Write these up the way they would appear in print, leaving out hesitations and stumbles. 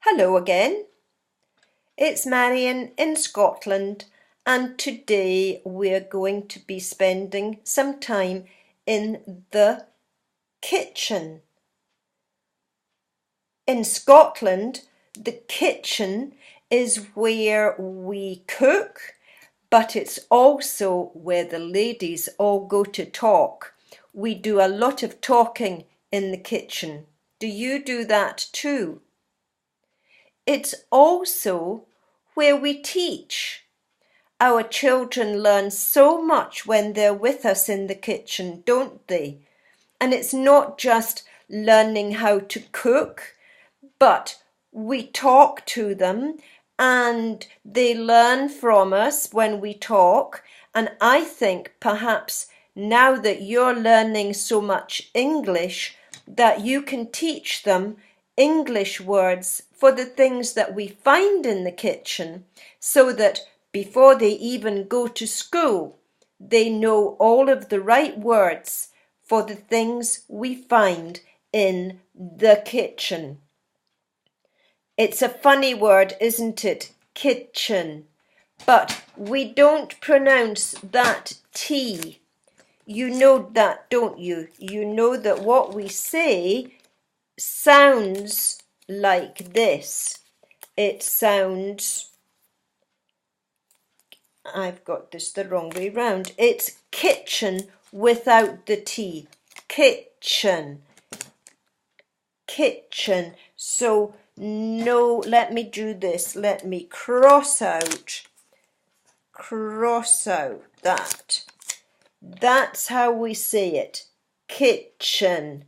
Hello again, it's Marion in Scotland, and today we're going to be spending some time in the kitchen. In Scotland, the kitchen is where we cook, but it's also where the ladies all go to talk. We do a lot of talking in the kitchen. Do you do that too? It's also where we teach. Our children learn so much when they're with us in the kitchen, don't they? And it's not just learning how to cook, but we talk to them and they learn from us when we talk. And I think perhaps now that you're learning so much English, that you can teach them English words for the things that we find in the kitchen, so that before they even go to school, they know all of the right words for the things we find in the kitchen. It's a funny word, isn't it? Kitchen. But we don't pronounce that T. You know that, don't you? You know that what we say sounds like this. It sounds, I've got this the wrong way round. It's kitchen without the T. Kitchen. Kitchen. So no, let me do this. Let me cross out that. That's how we say it. Kitchen.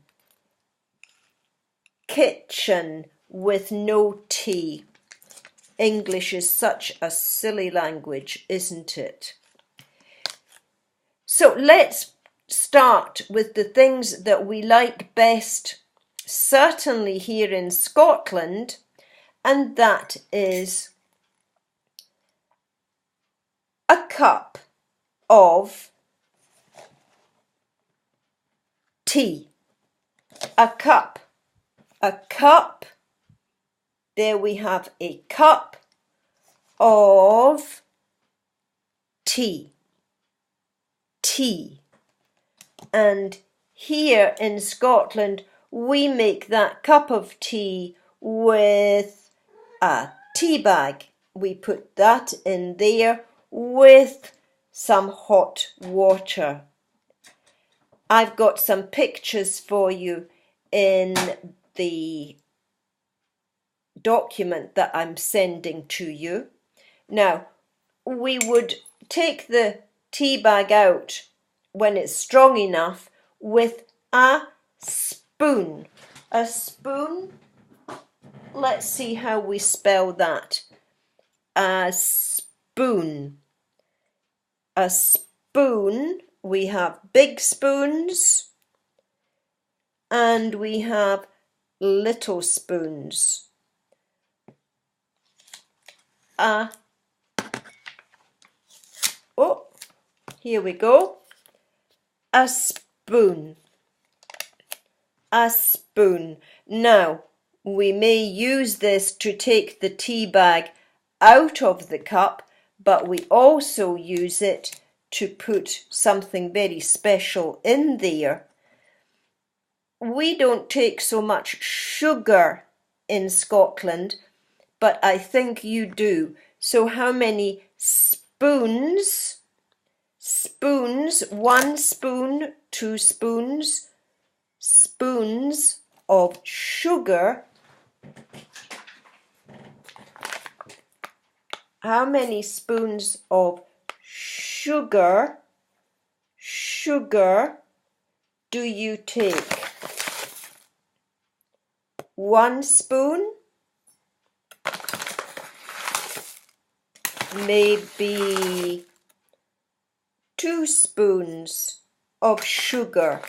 Kitchen with no T. English is such a silly language, isn't it? So let's start with the things that we like best, certainly here in Scotland, and that is a cup of tea. A cup. There we have a cup of tea. Tea. And here in Scotland, we make that cup of tea with a tea bag. We put that in there with some hot water. I've got some pictures for you in the document that I'm sending to you. Now, we would take the tea bag out when it's strong enough with a spoon. A spoon, let's see how we spell that. A spoon. A spoon, we have big spoons and we have little spoons. Here we go. A spoon. A spoon. Now, we may use this to take the tea bag out of the cup, but we also use it to put something very special in there. We don't take so much sugar in Scotland, but I think you do. So how many spoons? Spoons, 1 spoon, 2 spoons, spoons of sugar. How many spoons of sugar do you take? 1 spoon? Maybe 2 spoons of sugar.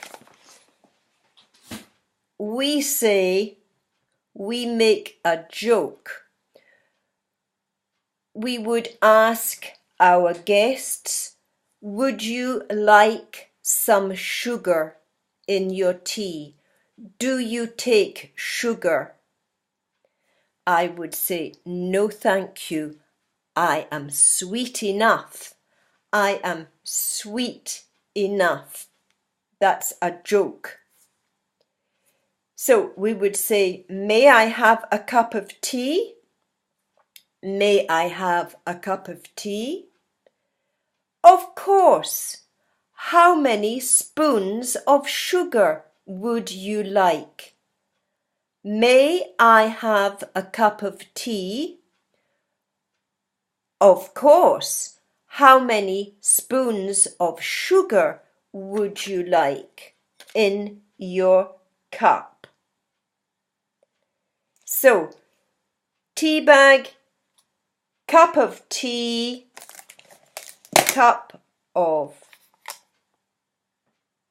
We say, we make a joke. We would ask our guests, would you like some sugar in your tea? Do you take sugar? I would say, no thank you. I am sweet enough. I am sweet enough. That's a joke. So we would say, may I have a cup of tea? May I have a cup of tea? Of course. How many spoons of sugar would you like? May I have a cup of tea? Of course. How many spoons of sugar would you like in your cup? So, tea bag, cup of tea, cup of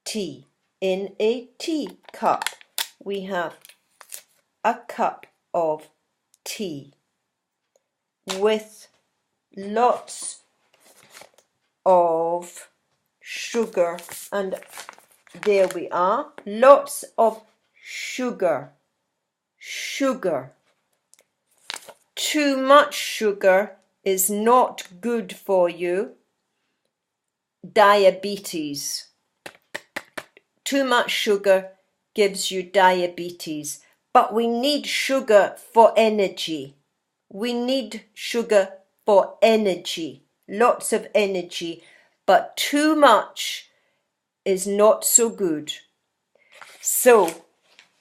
tea. In a teacup, we have a cup of tea with lots of sugar, and there we are, lots of sugar. Too much sugar is not good for you. Diabetes. Too much sugar gives you diabetes, but we need sugar for energy. We need sugar for energy, lots of energy, but too much is not so good. So,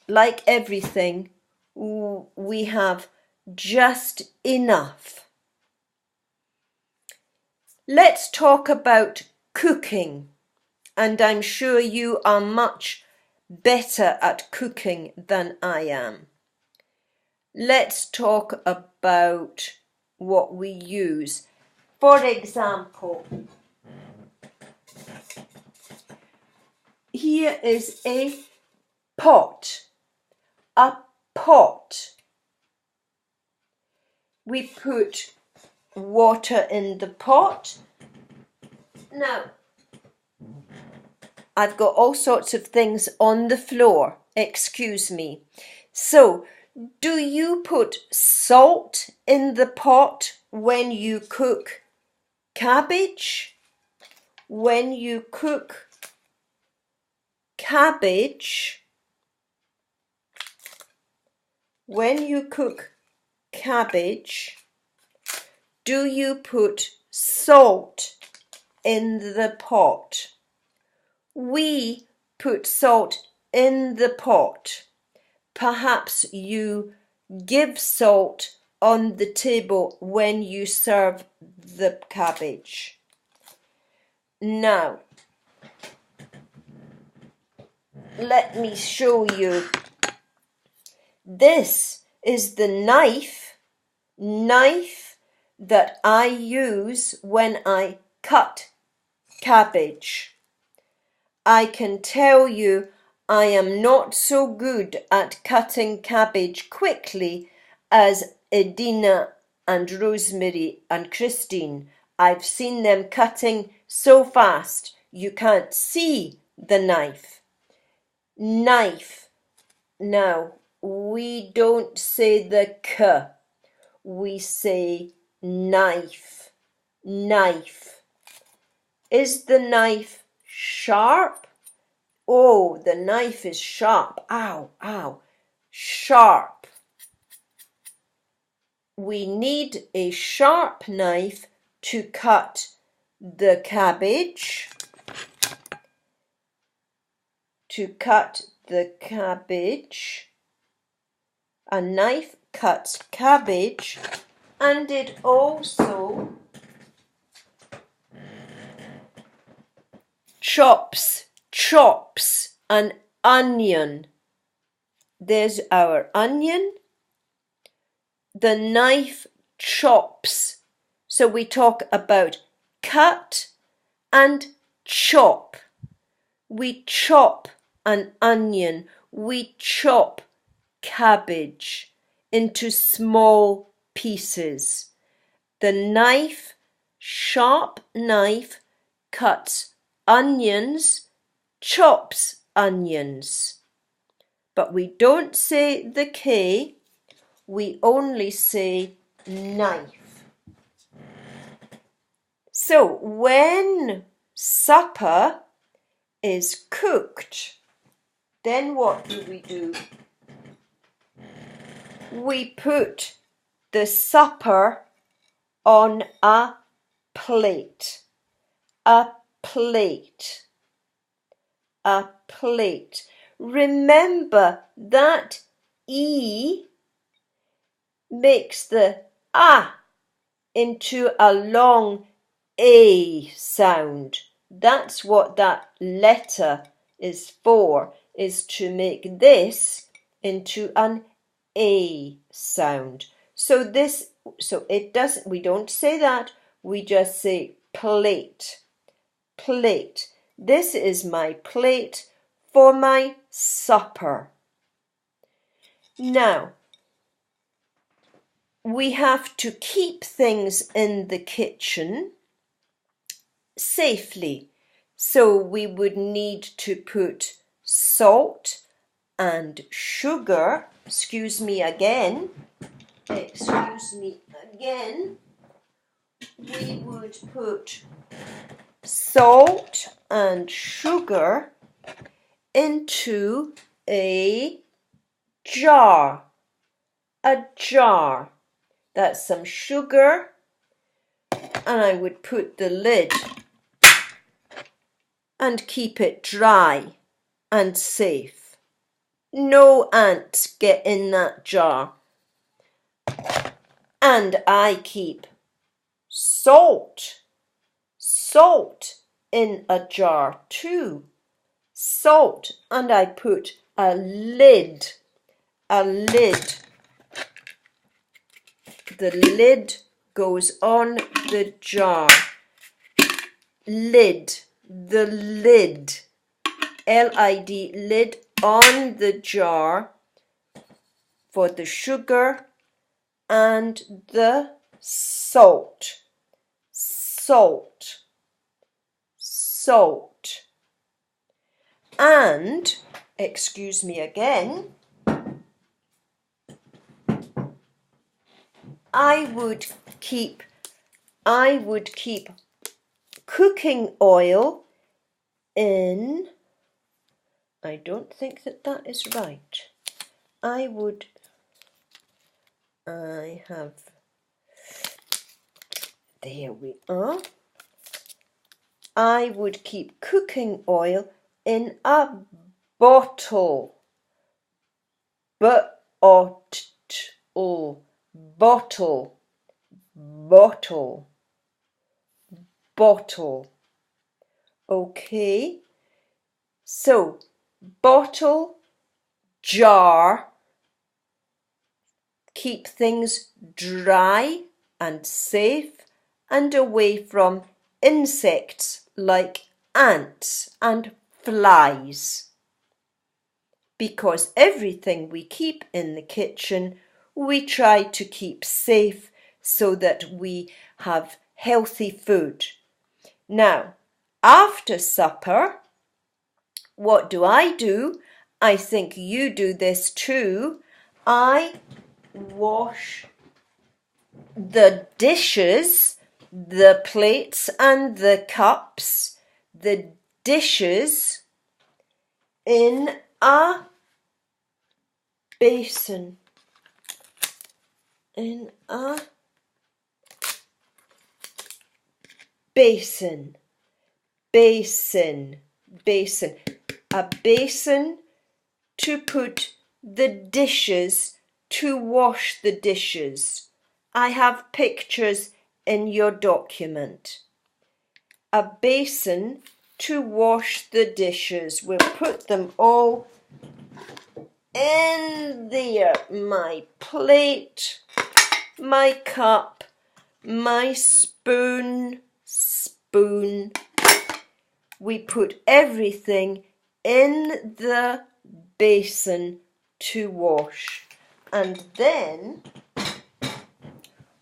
like everything, we have just enough. Let's talk about cooking, and I'm sure you are much better at cooking than I am. Let's talk about what we use. For example, here is a pot. A pot. We put water in the pot. Now, I've got all sorts of things on the floor. Excuse me. So, do you put salt in the pot when you cook cabbage? When you cook cabbage, do you put salt in the pot? We put salt in the pot. Perhaps you give salt on the table when you serve the cabbage. Now, let me show you. This is the knife that I use when I cut cabbage. I can tell you I am not so good at cutting cabbage quickly as Edina and Rosemary and Christine. I've seen them cutting so fast you can't see the knife. Knife. Now, we don't say the k. We say knife. Knife. Is the knife sharp? Oh, the knife is sharp. Ow, ow. Sharp. We need a sharp knife to cut the cabbage. To cut the cabbage. A knife cuts cabbage, and it also chops an onion. There's our onion. The knife chops. So we talk about cut and chop. We chop an onion. We chop cabbage into small pieces. The knife, sharp knife, cuts onions, chops onions. But we don't say the K, we only say knife. So when supper is cooked, then what do? We put the supper on a plate, a plate, a plate. Remember that E makes the A into a long A sound. That's what that letter is for, is to make this into an A sound. So we don't say that, we just say plate, plate. This is my plate for my supper. Now, we have to keep things in the kitchen safely. So we would need to put salt and sugar. Excuse me again. We would put salt and sugar into a jar. A jar. That's some sugar, and I would put the lid and keep it dry and safe. No ants get in that jar. And I keep salt in a jar too. Salt, and I put a lid. The lid goes on the jar. Lid, the lid, L-I-D, lid on the jar for the sugar and the salt. And, excuse me again, I would keep cooking oil in, I don't think that is right. There we are. I would keep cooking oil in a bottle. Bottle. Okay. So, bottle, jar, keep things dry and safe and away from insects like ants and flies. Because everything we keep in the kitchen, we try to keep safe so that we have healthy food. Now, after supper, what do? I think you do this too. I wash the dishes, the plates and the cups, the dishes in a basin. In a basin. A basin to put the dishes, to wash the dishes. I have pictures in your document. A basin to wash the dishes. We'll put them all in there. My plate, my cup, my spoon. We put everything in the basin to wash, and then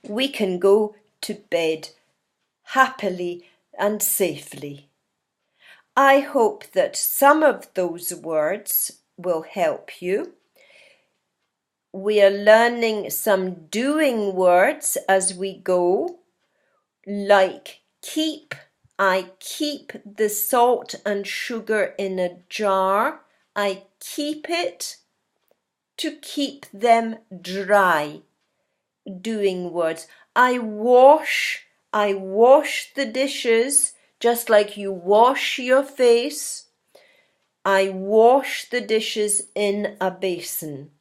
we can go to bed happily and safely. I hope that some of those words will help you. We are learning some doing words as we go, like keep. I keep the salt and sugar in a jar. I keep it. To keep them dry. Doing words. I wash the dishes just like you wash your face. I wash the dishes in a basin.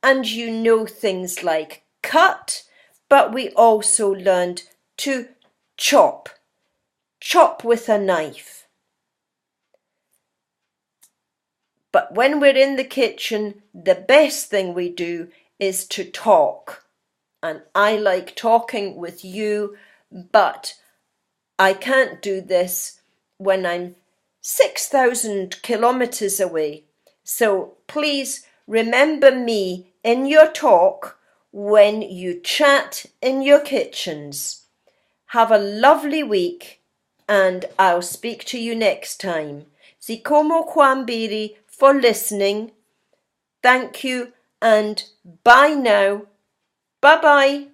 And you know things like cut, but we also learned to chop. Chop with a knife. But when we're in the kitchen, the best thing we do is to talk. And I like talking with you, but I can't do this when I'm 6,000 kilometers away. So please remember me in your talk when you chat in your kitchens. Have a lovely week and I'll speak to you next time. Zikomo Kwambiri for listening. Thank you and bye now. Bye-bye.